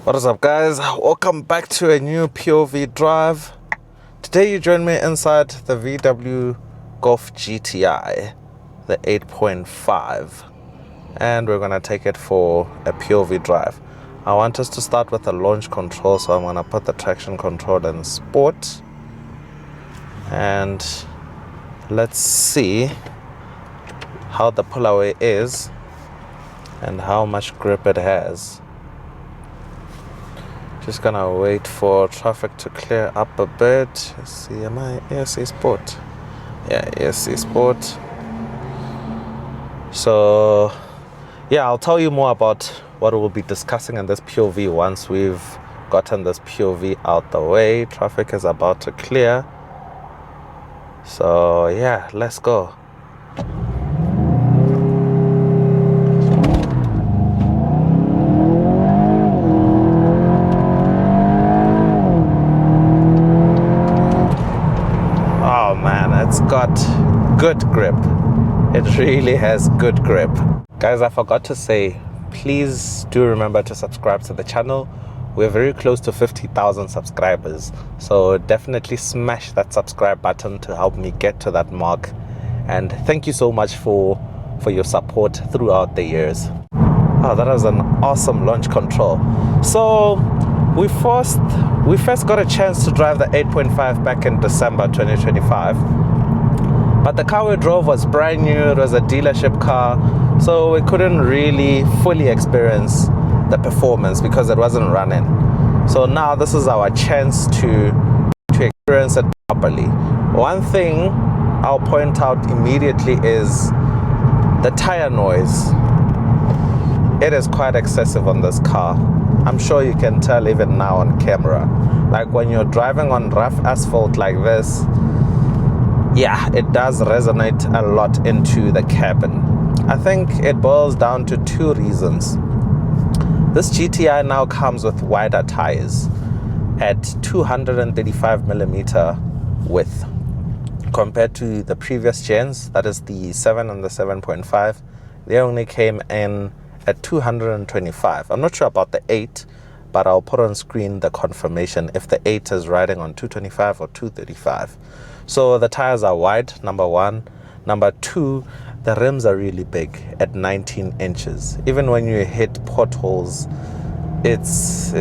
What is up, guys? Welcome back to a new POV drive. Today you join me inside the VW Golf GTI, the 8.5, and we're gonna take it for a POV drive. I want us to start with the launch control, so I'm gonna put the traction control in sport, and let's see how the pull-away is and how much grip it has. Just gonna wait for traffic to clear up a bit. Let's see, am I ESC Sport? Yeah, ESC Sport. So yeah, I'll tell you more about what we'll be discussing in this POV once we've gotten this POV out the way. Traffic is about to clear. So yeah, let's go. It's got good grip. It really has good grip. Guys, I forgot to say, please do remember to subscribe to the channel. We're very close to 50,000 subscribers, so definitely smash that subscribe button to help me get to that mark. And thank you so much for your support throughout the years. Oh, that was an awesome launch control. So we first got a chance to drive the 8.5 back in December 2025. But the car we drove was brand new. It was a dealership car, so we couldn't really fully experience the performance because it wasn't running. So now this is our chance to experience it properly. One thing I'll point out immediately is the tire noise. It is quite excessive on this car. I'm sure you can tell even now on camera. Like when you're driving on rough asphalt like this, yeah, it does resonate a lot into the cabin. I think it boils down to two reasons. This GTI now comes with wider tires at 235 millimeter width compared to the previous gens, that is the 7 and the 7.5. They only came in at 225. I'm not sure about the 8, but I'll put on screen the confirmation if the 8 is riding on 225 or 235. So the tires are wide, number one. Number two, the rims are really big at 19 inches. Even when you hit potholes, it's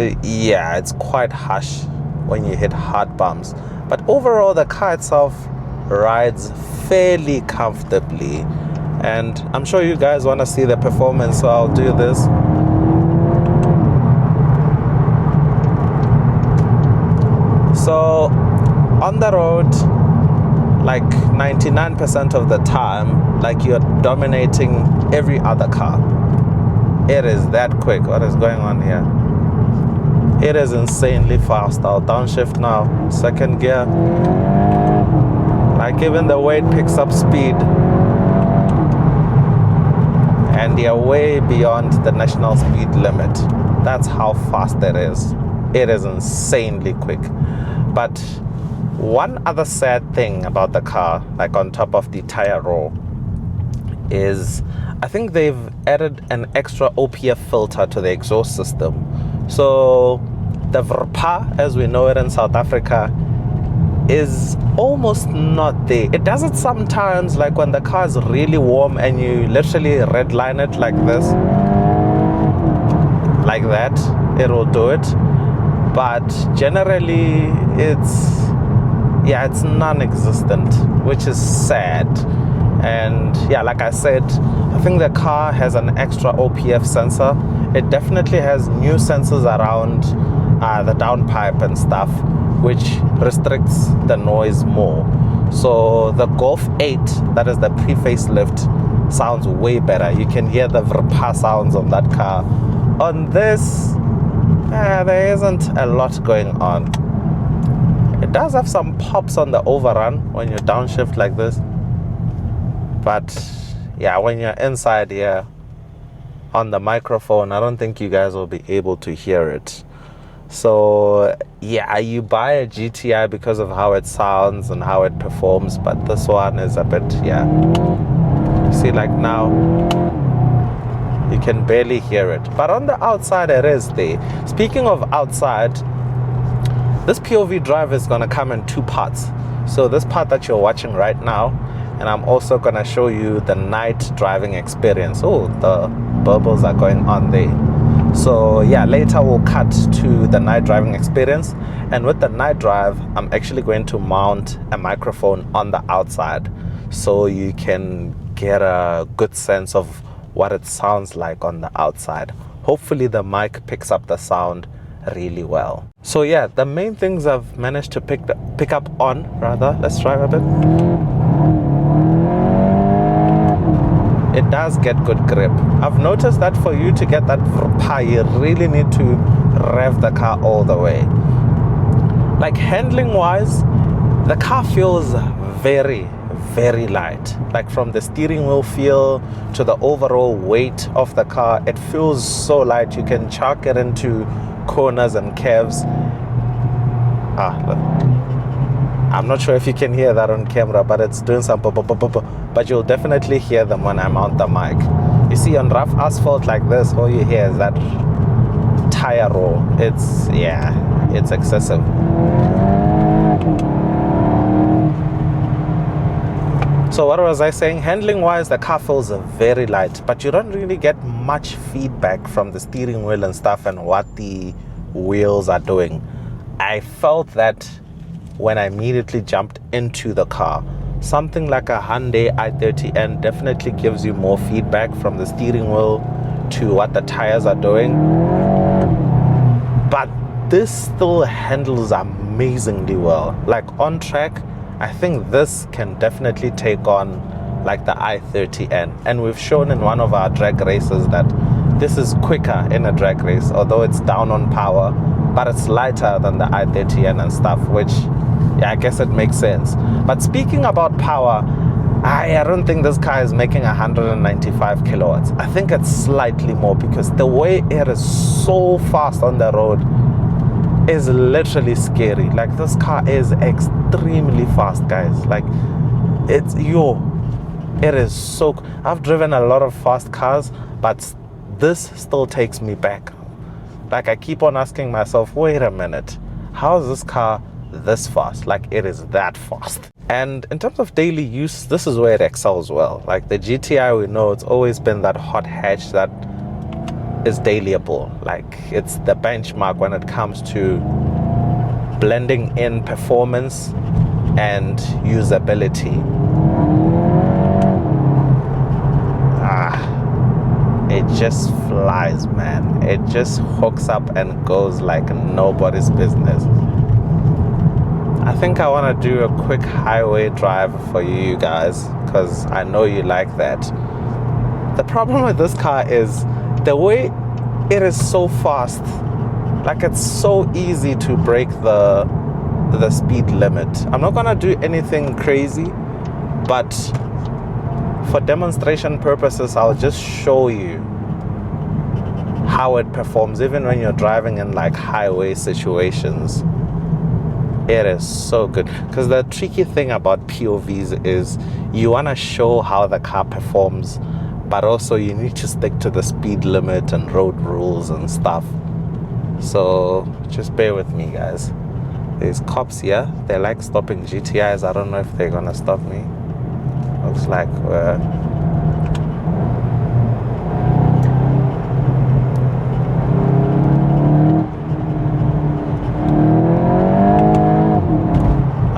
quite harsh when you hit hard bumps. But overall, the car itself rides fairly comfortably. And I'm sure you guys want to see the performance, so I'll do this. So on the road, like 99% of the time, like you're dominating every other car. It is that quick. What is going on here? It is insanely fast. I'll downshift now, second gear. Like even the way it picks up speed, and you're way beyond the national speed limit. That's how fast it is. It is insanely quick. But one other sad thing about the car, like on top of the tire roll, is I think they've added an extra OPF filter to the exhaust system. So the VRPA, as we know it in South Africa, is almost not there. It does it sometimes, like when the car is really warm and you literally redline it like this, like that, it will do it. But generally it's non-existent, which is sad. And yeah, like I said, I think the car has an extra OPF sensor. It definitely has new sensors around the downpipe and stuff, which restricts the noise more. So the Golf 8, that is the pre-facelift, sounds way better. You can hear the VRPA sounds on that car. On this, there isn't a lot going on. It does have some pops on the overrun when you downshift like this. But yeah, when you're inside here on the microphone, I don't think you guys will be able to hear it. So yeah, you buy a GTI because of how it sounds and how it performs, but this one is a bit, yeah. You see, like now, You can barely hear it. But on the outside, it is there. Speaking of outside, this POV drive is going to come in two parts. So this part that you're watching right now, and I'm also going to show you the night driving experience. Oh, the bubbles are going on there. So yeah, later we'll cut to the night driving experience. And with the night drive, I'm actually going to mount a microphone on the outside so you can get a good sense of what it sounds like on the outside. Hopefully the mic picks up the sound really well. So yeah, the main things I've managed to pick up on, rather, let's drive a bit. It does get good grip. I've noticed that for you to get that vrpa, you really need to rev the car all the way. Like handling wise, the car feels very, very light. Like from the steering wheel feel to the overall weight of the car, it feels so light. You can chuck it into corners and curves. I'm not sure if you can hear that on camera, but it's doing some but you'll definitely hear them when I mount the mic. You see, on rough asphalt like this, all you hear is that tire roll. It's excessive. So what was I saying? Handling wise, the car feels very light, but you don't really get much feedback from the steering wheel and stuff and what the wheels are doing. I felt that when I immediately jumped into the car. Something like a Hyundai i30N definitely gives you more feedback from the steering wheel to what the tires are doing. But this still handles amazingly well. Like on track, I think this can definitely take on like the i30N. And we've shown in one of our drag races that this is quicker in a drag race, although it's down on power, but it's lighter than the i30N and stuff, which, yeah, I guess it makes sense. But speaking about power, I don't think this car is making 195 kilowatts. I think it's slightly more, because the way it is so fast on the road is literally scary. Like, this car is extremely fast, guys. Like, it is so... I've driven a lot of fast cars, but this still takes me back. Like, I keep on asking myself, wait a minute, how is this car this fast? Like, it is that fast. And in terms of daily use, this is where it excels well. Like the GTI, we know it's always been that hot hatch that is dailyable. Like, it's the benchmark when it comes to blending in performance and usability. It just flies, man. It just hooks up and goes like nobody's business. I think I want to do a quick highway drive for you guys, because I know you like that. The problem with this car is the way it is so fast. Like, it's so easy to break the speed limit. I'm not gonna do anything crazy, but for demonstration purposes, I'll just show you how it performs even when you're driving in like highway situations. It is so good, because the tricky thing about POVs is you want to show how the car performs, but also you need to stick to the speed limit and road rules and stuff. So just bear with me, guys. There's cops here. They like stopping GTIs. I don't know if they're gonna stop me. Looks like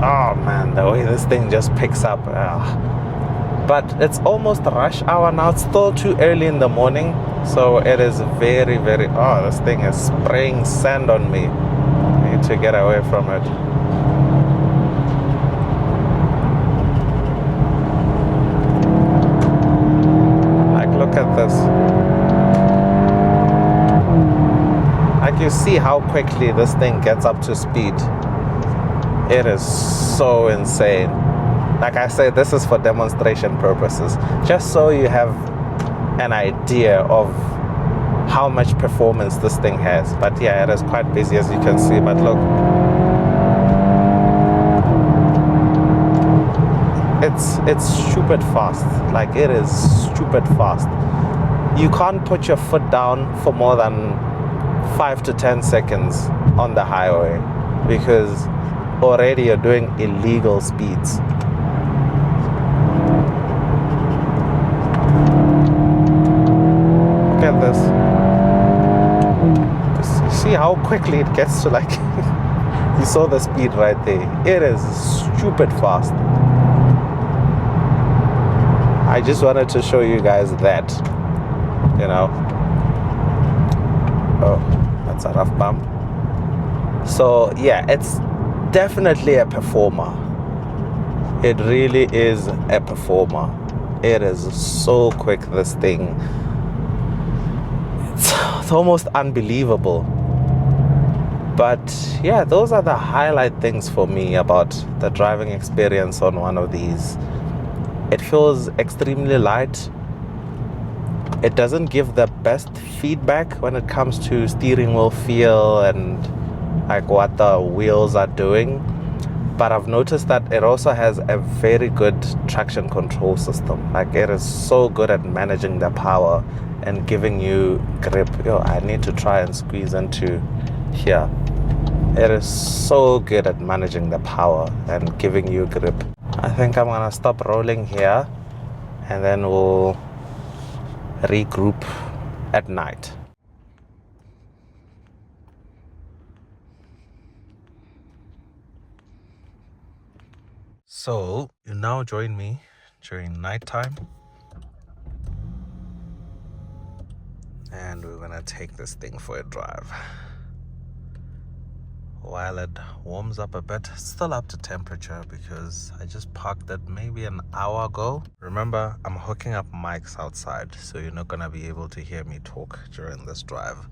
oh man, the way this thing just picks up. But it's almost rush hour now. It's still too early in the morning, so it is very, very... Oh, this thing is spraying sand on me. I need to get away from it. Look at this. Like, you see how quickly this thing gets up to speed. It is so insane. Like I said, this is for demonstration purposes, just so you have an idea of how much performance this thing has. But yeah, it is quite busy, as you can see. But look, it's stupid fast. Like, it is stupid fast. you can't put your foot down for more than 5 to 10 seconds on the highway, because already you're doing illegal speeds. Look at this. See how quickly it gets to, like, you saw the speed right there. It is stupid fast. I just wanted to show you guys that, you know. Oh, that's a rough bump. So yeah, it's definitely a performer. It really is a performer. It is so quick, this thing. It's almost unbelievable. But yeah, those are the highlight things for me about the driving experience on one of these. It feels extremely light. It doesn't give the best feedback when it comes to steering wheel feel and like what the wheels are doing. But I've noticed that it also has a very good traction control system. Like, it is so good at managing the power and giving you grip. Yo, I need to try and squeeze into here. It is so good at managing the power and giving you grip. I think I'm gonna stop rolling here and then we'll regroup at night. So you now join me during nighttime, and we're gonna take this thing for a drive. While it warms up a bit, it's still up to temperature because I just parked it maybe an hour ago. Remember, I'm hooking up mics outside, so you're not gonna be able to hear me talk during this drive.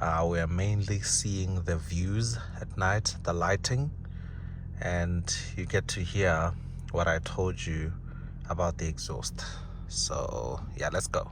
We're mainly seeing the views at night, the lighting, and you get to hear what I told you about the exhaust. So yeah, let's go.